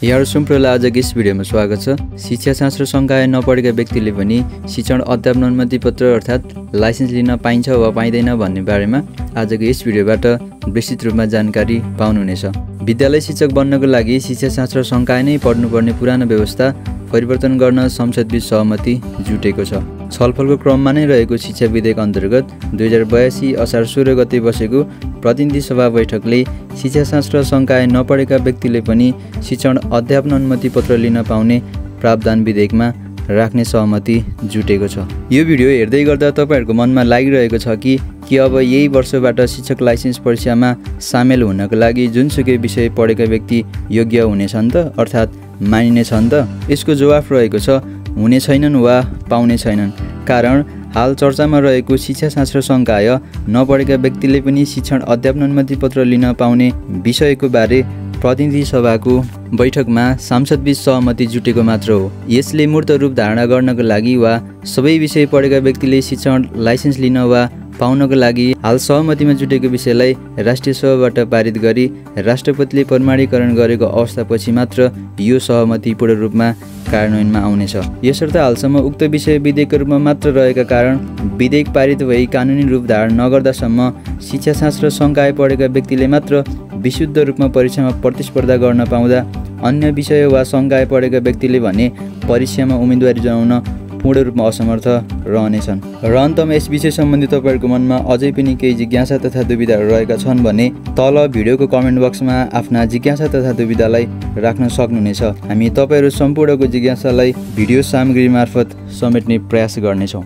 यहाँहरू सम्पूर्णलाई आजको यस भिडियोमा स्वागत छ। शिक्षा शास्त्र संकाय नपढेका व्यक्तिले पनि शिक्षण अध्यापन अनुमति पत्र अर्थात् लाइसेन्स लिन पाइन्छ वा पाइँदैन भन्ने बारेमा आजको यस भिडियोबाट विस्तृत रूपमा जानकारी पाउनुहुनेछ। विद्यालय शिक्षक बन्नको लागि शिक्षा शास्त्र संकाय नै पढ्नुपर्ने पुरानो व्यवस्था परिवर्तन गर्न संसदबीच सहमति जुटेको छ। छलफलको क्रममा नै रहेको शिक्षा विधेयक अन्तर्गत 2082 असार 16 गते बसेको प्रतिनिधि सभा बैठकले शिक्षा शास्त्र संकाय नपढेका व्यक्तिले पनि शिक्षण अध्यापन अनुमति पत्र लिन पाउने प्रावधान विधेयकमा राख्ने सहमति जुटेको छ। यो भिडियो हेर्दै गर्दा तपाईहरुको मनमा लागिरहेको छ कि अब यही वर्षबाट शिक्षक लाइसेन्स परीक्षामा सामेल हुनको लागि जुनसुकै विषय पढेका व्यक्ति योग्य हुनेछन् त, अर्थात् मानिनेछन् त? यसको जवाफ रहेको छ हुने छैनन् वा पाउने छैनन्। कारण हाल चर्चामा रहेको शिक्षा शास्त्र संकाय नपढेका व्यक्तिले पनि शिक्षण अध्यापन अनुमति पत्र लिन पाउने विषयको बारे प्रतिनिधि सभाको बैठकमा सांसदबीच सहमति जुटेको मात्र हो। यसले मूर्त रूप धारणा गर्नको लागि वा सबै विषय पढेका व्यक्तिले शिक्षण लाइसेन्स लिन वा पाउनको लागि हाल सहमतिमा जुटेको विषयलाई राष्ट्रिय सभाबाट पारित गरी राष्ट्रपतिले प्रमाणीकरण गरेको अवस्थापछि मात्र यो सहमति पूर्ण रूपमा कार्यान्वयनमा आउनेछ। यसर्थ हालसम्म उक्त विषय विधेयकको रूपमा मात्र रहेका कारण विधेयक पारित भई कानुनी रूप धारण नगर्दासम्म शिक्षा शास्त्र संकाय पढेका व्यक्तिले मात्र विशुद्ध रूपमा परीक्षामा प्रतिस्पर्धा गर्न पाउँदा अन्य विषय वा संकाय पढेका व्यक्तिले भने परीक्षामा उम्मेदवारी जनाउन पूर्ण रूपमा असमर्थ रहनेछन्। र अन्तमा यस विषय सम्बन्धी तपाईहरुको मनमा अझै पनि केही जिज्ञासा तथा दुविधाहरू रहेका छन् भने तल भिडियोको कमेन्ट बक्समा आफ्ना जिज्ञासा तथा दुविधालाई राख्न सक्नुहुनेछ। हामी तपाईहरु सम्पूर्णको जिज्ञासालाई भिडियो सामग्री मार्फत समेट्ने प्रयास गर्नेछौँ।